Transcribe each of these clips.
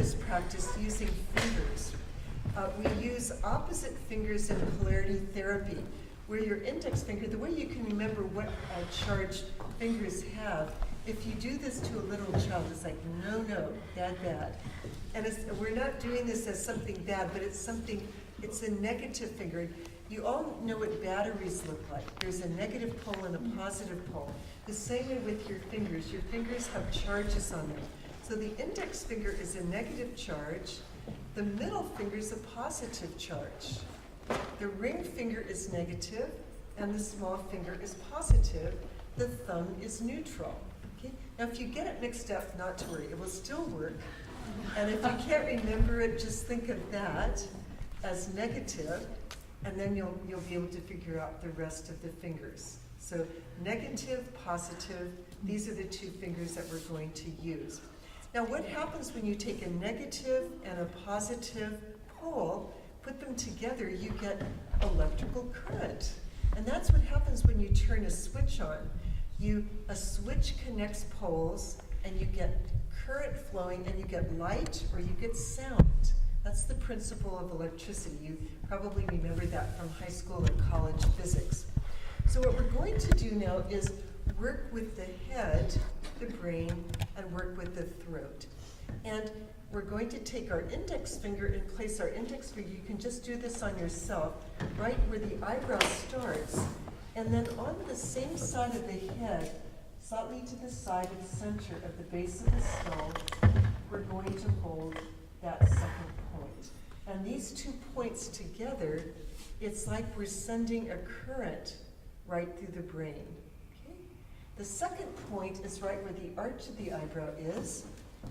this practice using fingers. We use opposite fingers in polarity therapy, where your index finger, the way you can remember what charge fingers have, if you do this to a little child, it's like, no, no, bad, bad. And we're not doing this as something bad, but it's a negative finger. You all know what batteries look like. There's a negative pole and a positive pole. The same way with your fingers. Your fingers have charges on them. So the index finger is a negative charge. The middle finger is a positive charge. The ring finger is negative, and the small finger is positive. The thumb is neutral. Okay? Now, if you get it mixed up, not to worry, it will still work. And if you can't remember it, just think of that as negative, and then you'll be able to figure out the rest of the fingers. So negative, positive, these are the two fingers that we're going to use. Now, what happens when you take a negative and a positive pole, put them together, you get electrical current. And that's what happens when you turn a switch on. A switch connects poles, and you get current flowing, and you get light or you get sound. That's the principle of electricity. You probably remember that from high school or college physics. So what we're going to do now is work with the head, the brain, and work with the throat. And we're going to take our index finger and place our index finger. You can just do this on yourself, right where the eyebrow starts. And then on the same side of the head, slightly to the side of the center of the base of the skull, we're going to hold that second point. And these 2 points together, it's like we're sending a current right through the brain. Okay? The second point is right where the arch of the eyebrow is,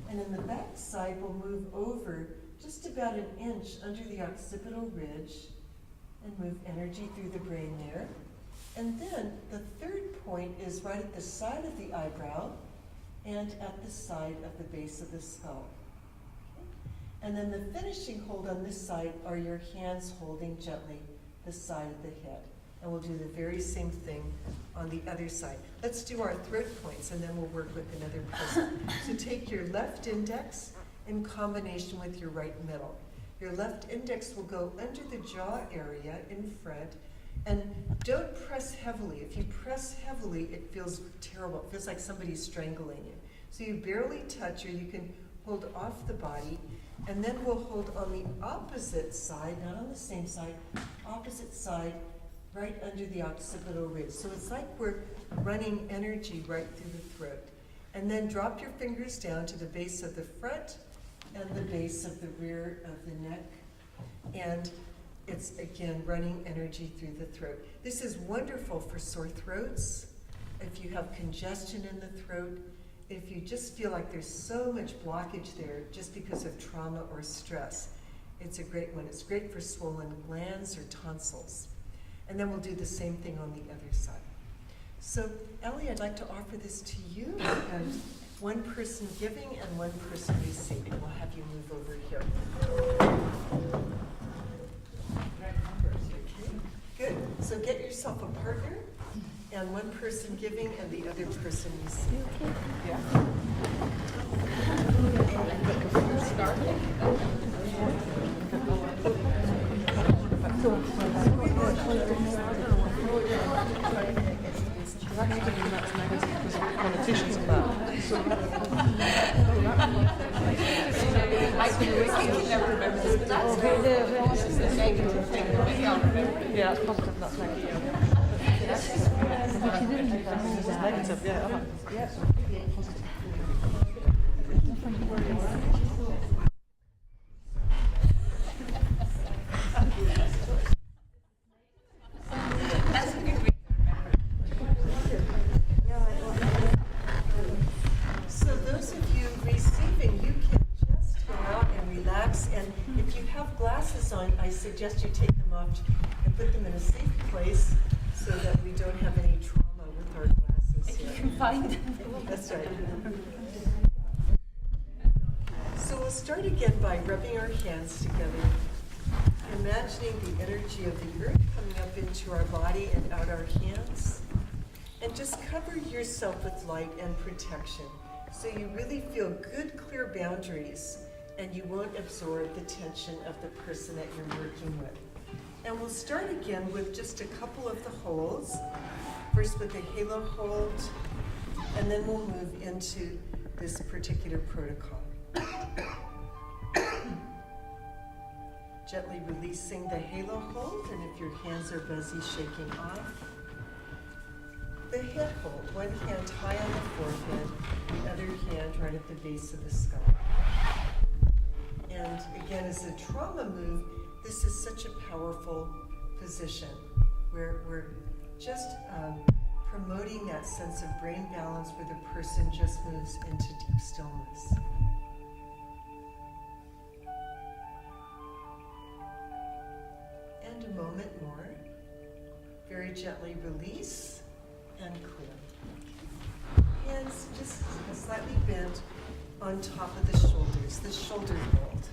and in the back side we'll move over just about an inch under the occipital ridge and move energy through the brain there. And then the third point is right at the side of the eyebrow and at the side of the base of the skull. Okay? And then the finishing hold on this side are your hands holding gently the side of the head. And we'll do the very same thing on the other side. Let's do our throat points, and then we'll work with another person. So take your left index in combination with your right middle. Your left index will go under the jaw area in front, and don't press heavily. If you press heavily, it feels terrible. It feels like somebody's strangling you. So you barely touch, or you can hold off the body, and then we'll hold on the opposite side, not on the same side, opposite side, right under the occipital ridge. So it's like we're running energy right through the throat. And then drop your fingers down to the base of the front and the base of the rear of the neck. And it's, again, running energy through the throat. This is wonderful for sore throats, if you have congestion in the throat, if you just feel like there's so much blockage there just because of trauma or stress. It's a great one. It's great for swollen glands or tonsils. And then we'll do the same thing on the other side. So, Ellie, I'd like to offer this to you, and one person giving and one person receiving. We'll have you move over here. Okay, good. So get yourself a partner, and one person giving and the other person receiving. Yeah. Politicians about. I can never remember the negative thing. Yeah, it's positive, that's negative. It's negative, yeah. I suggest you take them off and put them in a safe place so that we don't have any trauma with our glasses here. You can find them. That's right. So we'll start again by rubbing our hands together, imagining the energy of the earth coming up into our body and out our hands. And just cover yourself with light and protection so you really feel good, clear boundaries and you won't absorb the tension of the person that you're working with. And we'll start again with just a couple of the holds. First with the halo hold, and then we'll move into this particular protocol. Gently releasing the halo hold, and if your hands are buzzy, shaking off. The head hold, one hand high on the forehead, the other hand right at the base of the skull. And again, as a trauma move, this is such a powerful position where we're just promoting that sense of brain balance where the person just moves into deep stillness. And a moment more. Very gently release and clear. Hands just slightly bent on top of the shoulders, the shoulder hold.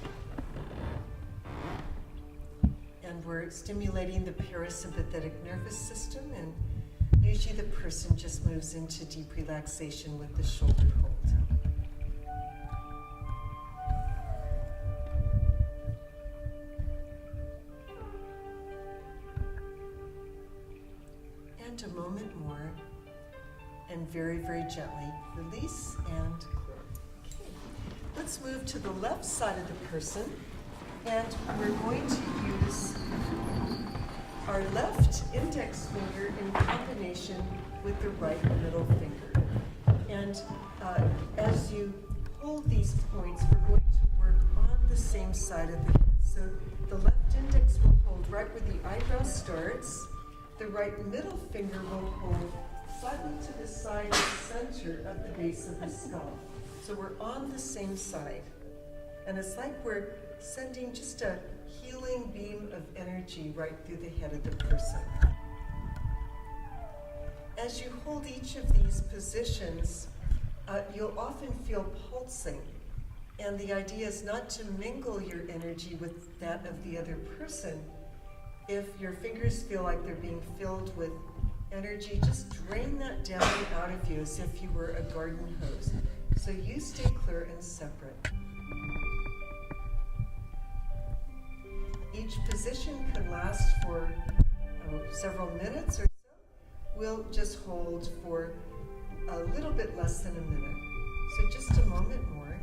And we're stimulating the parasympathetic nervous system, and usually the person just moves into deep relaxation with the shoulder hold. And a moment more, and very, very gently release and clear. Okay. Let's move to the left side of the person, and we're going to use our left index finger in combination with the right middle finger. And as you hold these points, we're going to work on the same side of the head. So the left index will hold right where the eyebrow starts. The right middle finger will hold slightly to the side and center of the base of the skull. So we're on the same side. And it's like we're sending just a healing beam of energy right through the head of the person. As you hold each of these positions, you'll often feel pulsing. And the idea is not to mingle your energy with that of the other person. If your fingers feel like they're being filled with energy, just drain that down and out of you as if you were a garden hose. So you stay clear and separate. Each position can last for several minutes or so. We'll just hold for a little bit less than a minute. So just a moment more.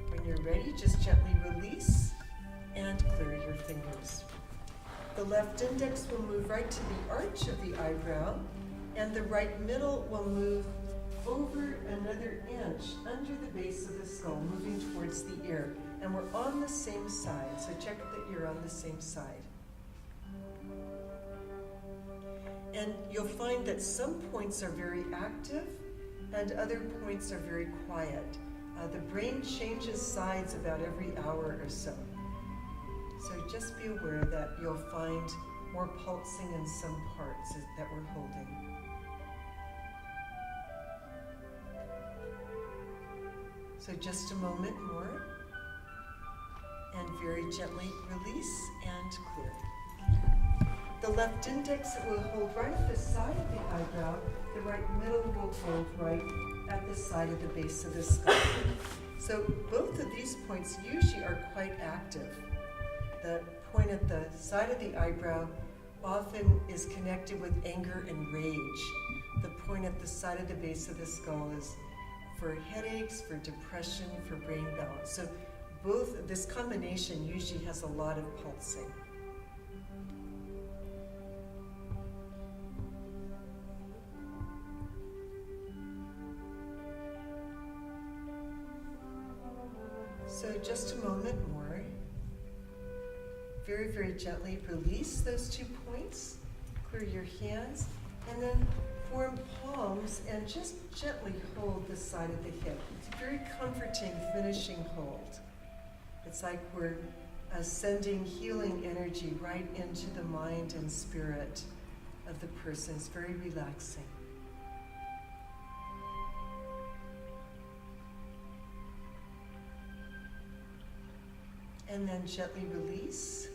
When you're ready, just gently release and clear your fingers. The left index will move right to the arch of the eyebrow, and the right middle will move over another inch under the base of the skull, moving towards the ear. And we're on the same side, so check that you're on the same side. And you'll find that some points are very active and other points are very quiet. The brain changes sides about every hour or so. So just be aware that you'll find more pulsing in some parts that we're holding. So just a moment more, and very gently release and clear. The left index will hold right at the side of the eyebrow, the right middle will hold right at the side of the base of the skull. So both of these points usually are quite active. The point at the side of the eyebrow often is connected with anger and rage. The point at the side of the base of the skull is for headaches, for depression, for brain balance. So this combination usually has a lot of pulsing. So just a moment more. Very, very gently release those 2 points, clear your hands, and then form palms and just gently hold the side of the hip. It's a very comforting finishing hold. It's like we're sending healing energy right into the mind and spirit of the person. It's very relaxing. And then gently release.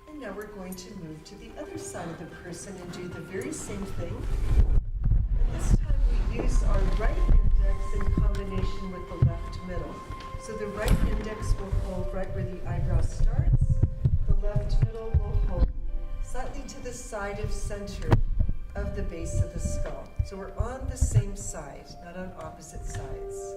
And now we're going to move to the other side of the person and do the very same thing. And this time we use our right index in combination with the left middle. So the right index will hold right where the eyebrow starts. The left middle will hold slightly to the side of center of the base of the skull. So we're on the same side, not on opposite sides.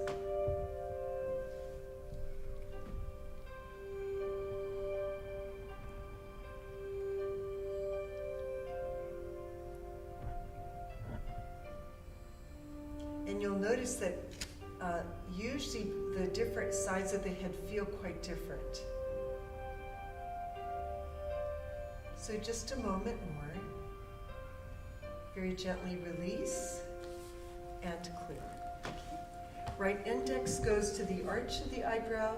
And you'll notice that usually the different sides of the head feel quite different. So just a moment more. Very gently release and clear. Right index goes to the arch of the eyebrow.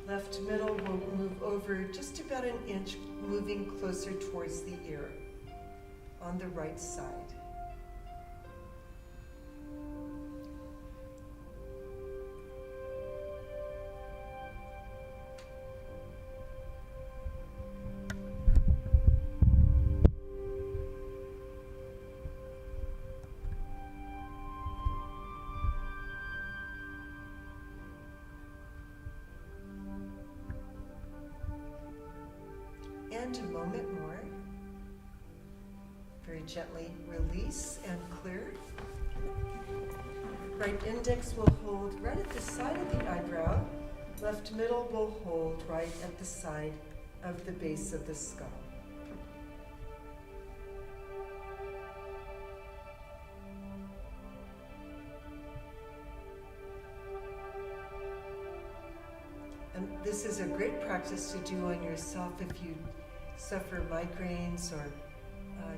Left middle will move over just about an inch, moving closer towards the ear on the right side. And a moment more. Very gently release and clear. Right index will hold right at the side of the eyebrow. Left middle will hold right at the side of the base of the skull. And this is a great practice to do on yourself if you suffer migraines or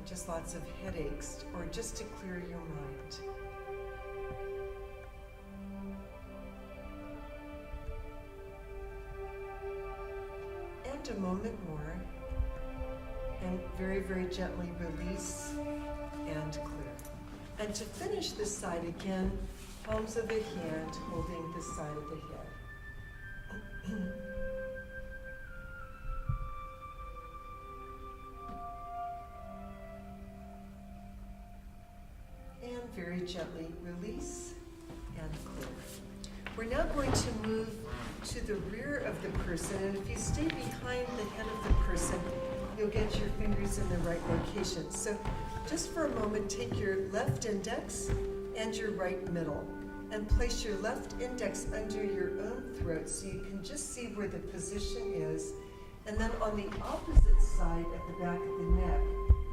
just lots of headaches, or just to clear your mind. And a moment more, and very, very gently release and clear. And to finish this side again, palms of the hand holding the side of the head. And very gently release and clear. We're now going to move to the rear of the person, and if you stay behind the head of the person, you'll get your fingers in the right location. So just for a moment, take your left index and your right middle, and place your left index under your own throat so you can just see where the position is, and then on the opposite side at the back of the neck,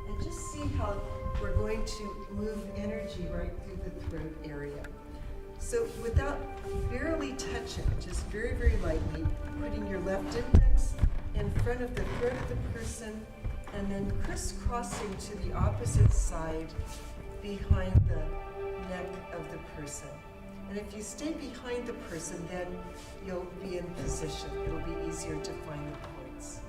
and just see how we're going to move energy right through the throat area. So without barely touching, just very, very lightly, putting your left index in front of the throat of the person, and then crisscrossing to the opposite side behind the neck of the person. And if you stay behind the person, then you'll be in position. It'll be easier to find the points.